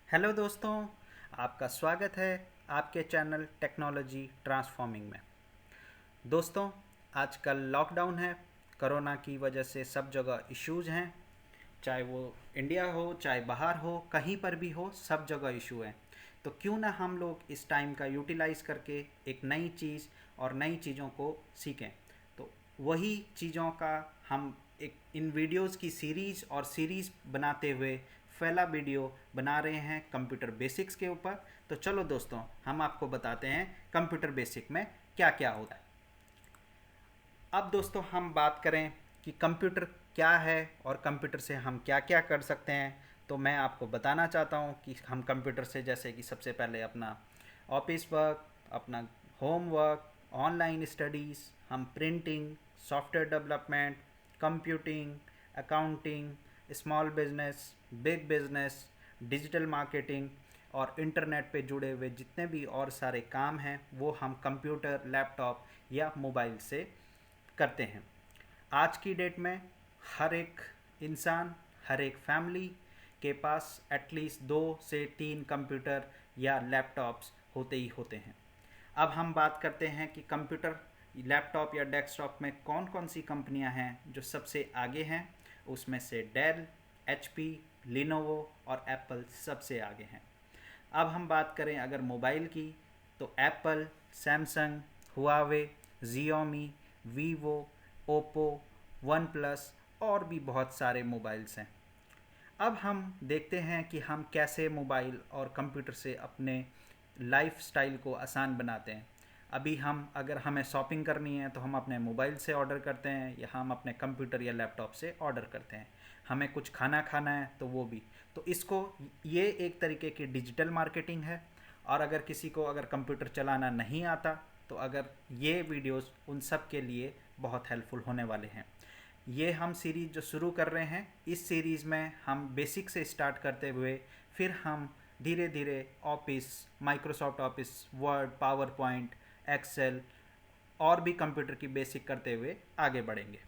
Hello दोस्तों, आपका स्वागत है आपके चैनल टेक्नोलॉजी ट्रांसफॉर्मिंग में। दोस्तों, आजकल लॉकडाउन है। कोरोना की वजह से सब जगह इश्यूज हैं, चाहे वो इंडिया हो चाहे बाहर हो, कहीं पर भी हो, सब जगह इशू है। तो क्यों ना हम लोग इस टाइम का यूटिलाइज़ करके एक नई चीज़ और नई चीज़ों को सीखें। तो वही चीज़ों का हम एक इन वीडियोस की सीरीज़ और सीरीज़ बनाते हुए पहला वीडियो बना रहे हैं कंप्यूटर बेसिक्स के ऊपर। तो चलो दोस्तों, हम आपको बताते हैं कंप्यूटर बेसिक में क्या क्या होता है। अब दोस्तों हम बात करें कि कंप्यूटर क्या है और कंप्यूटर से हम क्या क्या कर सकते हैं। तो मैं आपको बताना चाहता हूँ कि हम कंप्यूटर से जैसे कि सबसे पहले अपना ऑफिस वर्क, अपना होम वर्क, ऑनलाइन स्टडीज़, हम printing, software development, computing, accounting, small business, big business, digital marketing और इंटरनेट पे जुड़े हुए जितने भी और सारे काम हैं वो हम कंप्यूटर, लैपटॉप या मोबाइल से करते हैं। आज की डेट में हर एक इंसान, हर एक फैमिली के पास एटलीस्ट 2 से 3 कंप्यूटर या लैपटॉप्स होते ही होते हैं। अब हम बात करते हैं कि कंप्यूटर, लैपटॉप या डेस्कटॉप में कौन कौन सी कंपनियां हैं जो सबसे आगे हैं। उसमें से डेल, एचपी, लिनोवो और एप्पल सबसे आगे हैं। अब हम बात करें अगर मोबाइल की, तो Apple, Samsung, Huawei, Xiaomi, Vivo, Oppo, one plus और भी बहुत सारे मोबाइल्स हैं। अब हम देखते हैं कि हम कैसे मोबाइल और कंप्यूटर से अपने लाइफ स्टाइल को आसान बनाते हैं। अभी हम अगर हमें शॉपिंग करनी है तो हम अपने मोबाइल से ऑर्डर करते हैं या हम अपने कंप्यूटर या लैपटॉप से ऑर्डर करते हैं। हमें कुछ खाना खाना है तो वो भी। तो इसको, ये एक तरीके की डिजिटल मार्केटिंग है। और अगर किसी को अगर कंप्यूटर चलाना नहीं आता तो अगर ये वीडियोस उन सब के लिए बहुत हेल्पफुल होने वाले हैं। ये हम सीरीज़ जो शुरू कर रहे हैं, इस सीरीज़ में हम बेसिक से स्टार्ट करते हुए फिर हम धीरे धीरे Office, Microsoft Office, Word, PowerPoint, Excel और भी कंप्यूटर की बेसिक करते हुए आगे बढ़ेंगे।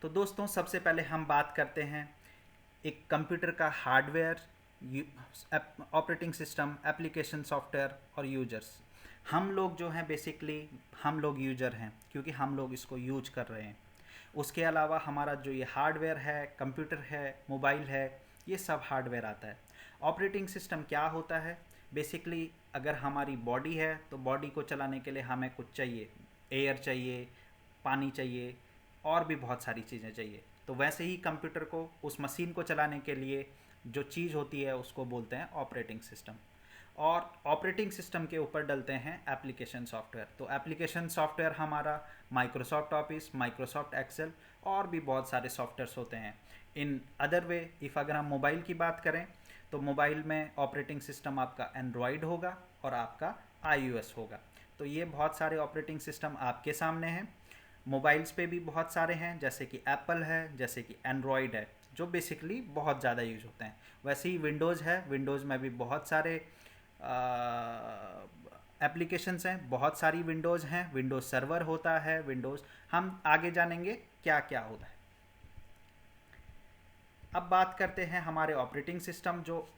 तो दोस्तों, सबसे पहले हम बात करते हैं एक कंप्यूटर का hardware, operating system, application, software और यूजर्स। हम लोग जो हैं बेसिकली हम लोग यूजर हैं क्योंकि हम लोग इसको यूज कर रहे हैं। उसके अलावा हमारा जो ये हार्डवेयर है, कंप्यूटर है, मोबाइल है, ये सब हार्डवेयर आता है। ऑपरेटिंग सिस्टम क्या होता है? बेसिकली अगर हमारी बॉडी है तो बॉडी को चलाने के लिए हमें कुछ चाहिए, एयर चाहिए, पानी चाहिए और भी बहुत सारी चीज़ें चाहिए। तो वैसे ही कंप्यूटर को, उस मशीन को चलाने के लिए जो चीज़ होती है उसको बोलते हैं ऑपरेटिंग सिस्टम। और ऑपरेटिंग सिस्टम के ऊपर डलते हैं एप्लीकेशन सॉफ्टवेयर। तो एप्लीकेशन सॉफ्टवेयर हमारा माइक्रोसॉफ्ट ऑफिस, माइक्रोसॉफ्ट एक्सेल और भी बहुत सारे सॉफ्टवेयर्स होते हैं। इन अदर वे, इफ़ अगर हम मोबाइल की बात करें तो मोबाइल में ऑपरेटिंग सिस्टम आपका एंड्रॉयड होगा और आपका आईओएस होगा। तो ये बहुत सारे ऑपरेटिंग सिस्टम आपके सामने हैं। मोबाइल्स पे भी बहुत सारे हैं, जैसे कि एप्पल है, जैसे कि एंड्रॉयड है, जो बेसिकली बहुत ज़्यादा यूज होते हैं। वैसे ही विंडोज़ है, विंडोज़ में भी बहुत सारे एप्लीकेशंस हैं, बहुत सारी विंडोज़ हैं। विंडोज़ सर्वर होता है, विंडोज़, हम आगे जानेंगे क्या क्या होता है। अब बात करते हैं हमारे ऑपरेटिंग सिस्टम, जो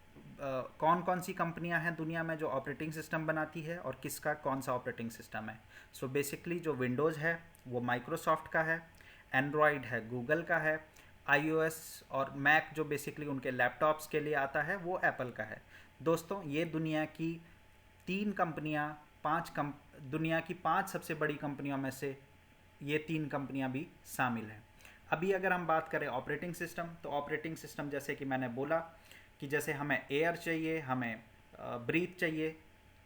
कौन कौन सी कंपनियां हैं दुनिया में जो ऑपरेटिंग सिस्टम बनाती है और किसका कौन सा ऑपरेटिंग सिस्टम है। सो बेसिकली जो विंडोज़ है वो माइक्रोसॉफ्ट का है, एंड्रॉयड है गूगल का है, आईओएस और मैक जो बेसिकली उनके लैपटॉप्स के लिए आता है वो एप्पल का है। दोस्तों, ये दुनिया की 3 कंपनियां, दुनिया की 5 सबसे बड़ी कंपनियों में से ये 3 कंपनियां भी शामिल हैं। अभी अगर हम बात करें ऑपरेटिंग सिस्टम, तो ऑपरेटिंग सिस्टम जैसे कि मैंने बोला कि जैसे हमें एयर चाहिए, हमें ब्रीथ चाहिए,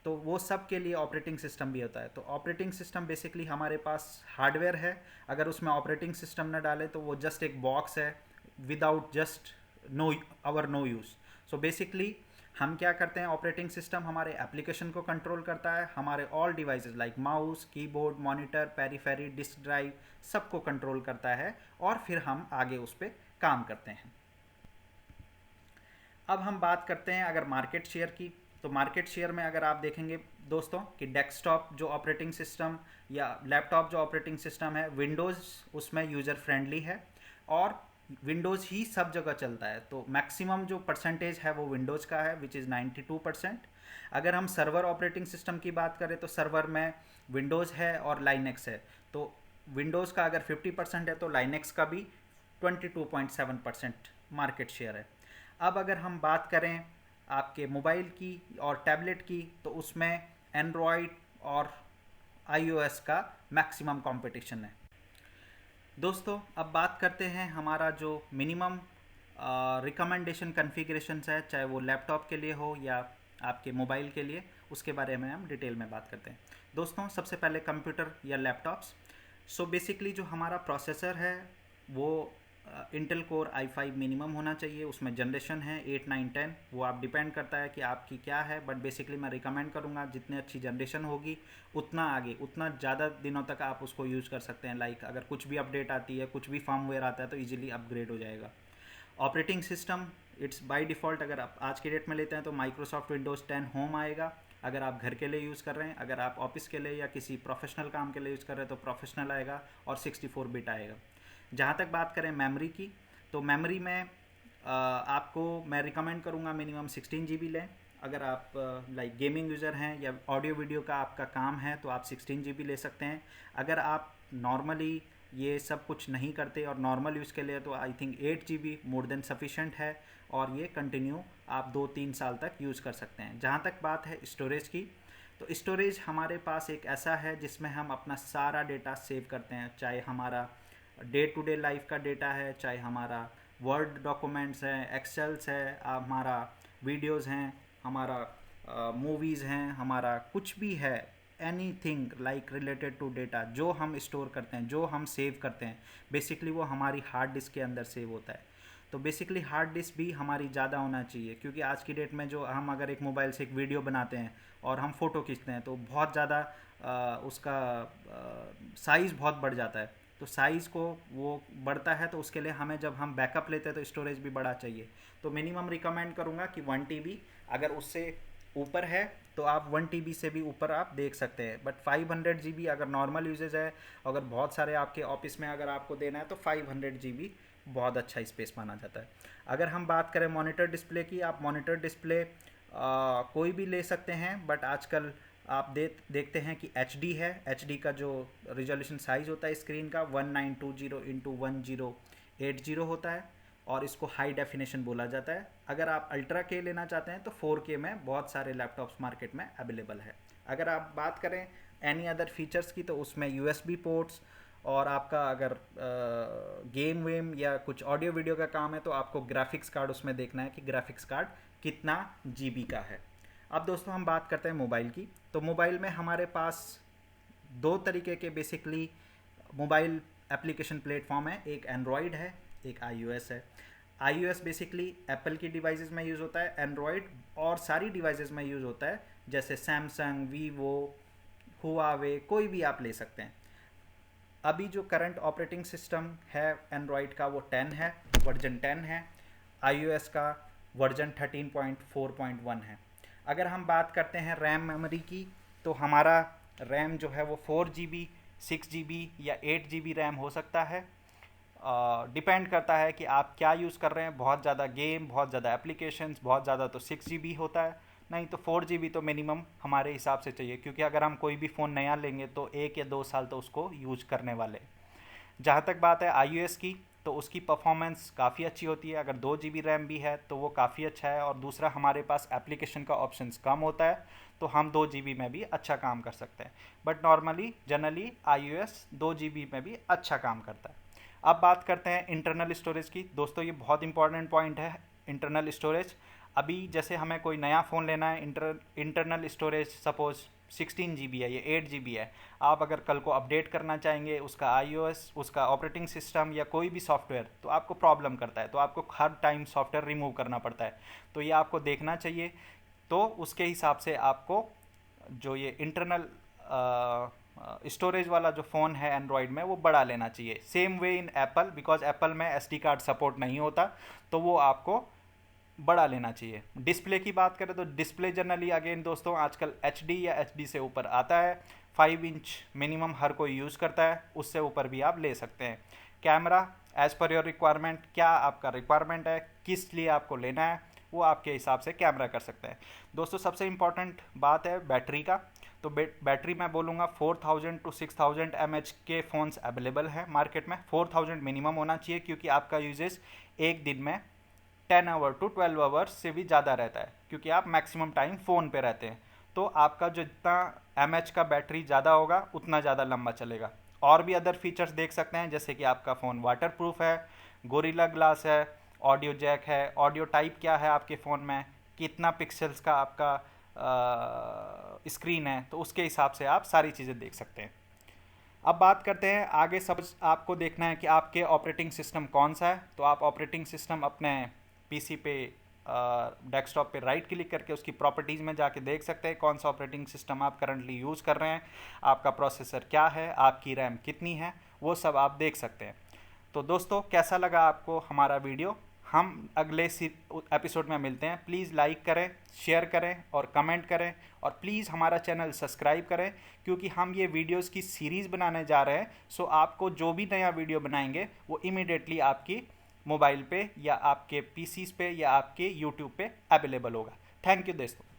तो वो सब के लिए ऑपरेटिंग सिस्टम भी होता है। तो ऑपरेटिंग सिस्टम बेसिकली हमारे पास हार्डवेयर है, अगर उसमें ऑपरेटिंग सिस्टम न डाले तो वो जस्ट एक बॉक्स है without just no hour no use. So basically हम क्या करते हैं, ऑपरेटिंग सिस्टम हमारे एप्लीकेशन को कंट्रोल करता है, हमारे all devices like mouse, keyboard, monitor, periphery, disk drive सबको कंट्रोल करता है और फिर हम आगे उस पर काम करते हैं। अब हम बात करते हैं अगर मार्केट शेयर की, तो मार्केट शेयर में अगर आप देखेंगे दोस्तों कि डेस्कटॉप जो ऑपरेटिंग सिस्टम या लैपटॉप जो ऑपरेटिंग सिस्टम है, विंडोज़ उसमें यूज़र फ्रेंडली है और विंडोज़ ही सब जगह चलता है, तो मैक्सिमम जो परसेंटेज है वो विंडोज़ का है, विच इज़ 92%। अगर हम सर्वर ऑपरेटिंग सिस्टम की बात करें तो सर्वर में विंडोज़ है और लाइनेक्स है। तो विंडोज़ का अगर 50% है तो लाइनेक्स का भी 22.7% मार्केट शेयर है। अब अगर हम बात करें आपके मोबाइल की और टैबलेट की, तो उसमें एंड्रॉयड और iOS का मैक्सिमम कंपटीशन है। दोस्तों अब बात करते हैं हमारा जो मिनिमम रिकमेंडेशन कॉन्फ़िगरेशंस है, चाहे वो लैपटॉप के लिए हो या आपके मोबाइल के लिए, उसके बारे में हम डिटेल में बात करते हैं। दोस्तों सबसे पहले कंप्यूटर या लैपटॉप्स। सो बेसिकली जो हमारा प्रोसेसर है वो इंटेल कोर i5 मिनिमम होना चाहिए। उसमें जनरेशन है 8, 9, 10, वो आप डिपेंड करता है कि आपकी क्या है, बट बेसिकली मैं रिकमेंड करूँगा जितनी अच्छी जनरेशन होगी उतना आगे उतना ज़्यादा दिनों तक आप उसको यूज़ कर सकते हैं। लाइक अगर कुछ भी अपडेट आती है, कुछ भी फर्मवेयर आता है तो ईजिली अपग्रेड हो जाएगा। Operating system it's by default अगर आप आज के डेट में लेते हैं तो माइक्रोसॉफ्ट विंडोज़ 10 होम आएगा अगर आप घर के लिए यूज़ कर रहे हैं। अगर आप ऑफिस के लिए या किसी प्रोफेशनल काम के लिए यूज़ कर रहे हैं तो प्रोफेशनल आएगा और 64 बिट आएगा। जहाँ तक बात करें मेमोरी की, तो मेमोरी में आपको मैं रिकमेंड करूँगा मिनिमम 16 GB लें। अगर आप लाइक गेमिंग यूज़र हैं या ऑडियो वीडियो का आपका काम है तो आप 16 GB ले सकते हैं। अगर आप नॉर्मली ये सब कुछ नहीं करते और नॉर्मल यूज़ के लिए तो I think 8 GB more than sufficient है और ये कंटिन्यू आप 2-3 साल तक यूज़ कर सकते हैं। जहाँ तक बात है स्टोरेज की, तो स्टोरेज हमारे पास एक ऐसा है जिसमें हम अपना सारा डेटा सेव करते हैं, चाहे हमारा डे टू डे लाइफ का डेटा है, चाहे हमारा वर्ड डॉक्यूमेंट्स हैं, एक्सेल्स है, हमारा वीडियोस हैं, हमारा मूवीज़ हैं, हमारा कुछ भी है, anything like related to data जो हम स्टोर करते हैं, जो हम सेव करते हैं, बेसिकली वो हमारी हार्ड डिस्क के अंदर सेव होता है। तो बेसिकली हार्ड डिस्क भी हमारी ज़्यादा होना चाहिए, क्योंकि आज की डेट में जो हम अगर एक मोबाइल से एक वीडियो बनाते हैं और हम फ़ोटो खींचते हैं तो बहुत ज़्यादा उसका साइज़ बहुत बढ़ जाता है। तो साइज़ को वो बढ़ता है तो उसके लिए हमें जब हम बैकअप लेते हैं तो स्टोरेज भी बड़ा चाहिए। तो मिनिमम रिकमेंड करूँगा कि 1 TB, अगर उससे ऊपर है तो आप 1 TB से भी ऊपर आप देख सकते हैं। बट 500 GB अगर नॉर्मल यूजेज है, अगर बहुत सारे आपके ऑफिस में अगर आपको देना है तो 500 GB बहुत अच्छा स्पेस माना जाता है। अगर हम बात करें मॉनिटर डिस्प्ले की, आप मॉनिटर डिस्प्ले कोई भी ले सकते हैं, बट आजकल आप देखते हैं कि HD है। HD का जो रिजोल्यूशन साइज़ होता है स्क्रीन का 1920x1080 होता है और इसको हाई डेफिनेशन बोला जाता है। अगर आप अल्ट्रा के लेना चाहते हैं तो 4K में बहुत सारे लैपटॉप्स मार्केट में अवेलेबल है। अगर आप बात करें एनी अदर फीचर्स की, तो उसमें USB पोर्ट्स और आपका अगर गेम वेम या कुछ ऑडियो वीडियो का काम है तो आपको ग्राफिक्स कार्ड उसमें देखना है कि ग्राफिक्स कार्ड कितना GB का है। अब दोस्तों हम बात करते हैं मोबाइल की। तो मोबाइल में हमारे पास दो तरीके के बेसिकली मोबाइल एप्लीकेशन प्लेटफॉर्म है, एक एंड्रॉयड है, एक iOS है। iOS बेसिकली एप्पल की डिवाइसेस में यूज़ होता है, एंड्रॉयड और सारी डिवाइसेस में यूज़ होता है, जैसे सैमसंग, वीवो, हुआवे, कोई भी आप ले सकते हैं। अभी जो करंट ऑपरेटिंग सिस्टम है एंड्रॉयड का वो 10 है, वर्जन 10 है। iOS का वर्जन 13.4.1 है। अगर हम बात करते हैं रैम मेमोरी की, तो हमारा रैम जो है वो 4 GB, 6 GB या 8 GB रैम हो सकता है। डिपेंड करता है कि आप क्या यूज़ कर रहे हैं। बहुत ज़्यादा गेम, बहुत ज़्यादा एप्लीकेशंस, बहुत ज़्यादा तो 6 GB होता है, नहीं तो 4 GB तो मिनिमम हमारे हिसाब से चाहिए, क्योंकि अगर हम कोई भी फ़ोन नया लेंगे तो 1 या 2 साल तो उसको यूज करने वाले। जहाँ तक बात है iOS की, तो उसकी परफॉर्मेंस काफ़ी अच्छी होती है। अगर 2 GB रैम भी है तो वो काफ़ी अच्छा है, और दूसरा हमारे पास एप्लीकेशन का ऑप्शंस कम होता है तो हम 2 GB में भी अच्छा काम कर सकते हैं। But normally generally iOS 2 GB में भी अच्छा काम करता है। अब बात करते हैं इंटरनल स्टोरेज की। दोस्तों ये बहुत इंपॉर्टेंट पॉइंट है, इंटरनल स्टोरेज। अभी जैसे हमें कोई नया फ़ोन लेना है, इंटरनल स्टोरेज सपोज़ 16 GB है, ये 8 GB है। आप अगर कल को अपडेट करना चाहेंगे उसका iOS, उसका ऑपरेटिंग सिस्टम या कोई भी सॉफ्टवेयर, तो आपको प्रॉब्लम करता है, तो आपको हर टाइम सॉफ्टवेयर रिमूव करना पड़ता है। तो ये आपको देखना चाहिए। तो उसके हिसाब से आपको जो ये इंटरनल स्टोरेज वाला जो फ़ोन है एंड्रॉयड में वो बड़ा लेना चाहिए। Same way in Apple, because Apple में SD कार्ड सपोर्ट नहीं होता, तो वो आपको बड़ा लेना चाहिए। डिस्प्ले की बात करें तो डिस्प्ले जनरली अगेन दोस्तों आजकल HD या HD से ऊपर आता है। 5 इंच मिनिमम हर कोई यूज़ करता है, उससे ऊपर भी आप ले सकते हैं। Camera as per your requirement, क्या आपका रिक्वायरमेंट है, किस लिए आपको लेना है, वो आपके हिसाब से कैमरा कर सकते हैं। दोस्तों सबसे इम्पॉर्टेंट बात है बैटरी का। तो बैटरी मैं बोलूँगा 4000 to 6000 mAh के फ़ोन्स अवेलेबल हैं मार्केट में। 4000 मिनिमम होना चाहिए, क्योंकि आपका यूजेज एक दिन में 10 आवर टू 12 आवर्स से भी ज़्यादा रहता है, क्योंकि आप मैक्सिमम टाइम फ़ोन पे रहते हैं। तो आपका जो जितना mAh का बैटरी ज़्यादा होगा उतना ज़्यादा लंबा चलेगा। और भी अदर फीचर्स देख सकते हैं, जैसे कि आपका फ़ोन वाटर प्रूफ है, गोरिल्ला ग्लास है, ऑडियो जैक है, ऑडियो टाइप क्या है आपके फ़ोन में, कितना पिक्सल्स का आपका स्क्रीन है, तो उसके हिसाब से आप सारी चीज़ें देख सकते हैं। अब बात करते हैं आगे। सब आपको देखना है कि आपके ऑपरेटिंग सिस्टम कौन सा है। तो आप ऑपरेटिंग सिस्टम अपने पीसी पे डेस्कटॉप पे राइट क्लिक करके उसकी प्रॉपर्टीज़ में जाके देख सकते हैं कौन सा ऑपरेटिंग सिस्टम आप करंटली यूज़ कर रहे हैं, आपका प्रोसेसर क्या है, आपकी रैम कितनी है, वो सब आप देख सकते हैं। तो दोस्तों कैसा लगा आपको हमारा वीडियो? हम अगले एपिसोड में मिलते हैं। प्लीज़ लाइक करें, शेयर करें और कमेंट करें, और प्लीज़ हमारा चैनल सब्सक्राइब करें, क्योंकि हम ये वीडियोस की सीरीज़ बनाने जा रहे हैं। सो आपको जो भी नया वीडियो बनाएंगे वो इमीडिएटली आपकी मोबाइल पे या आपके पीसीज पे या आपके यूट्यूब पे अवेलेबल होगा। थैंक यू दोस्तों।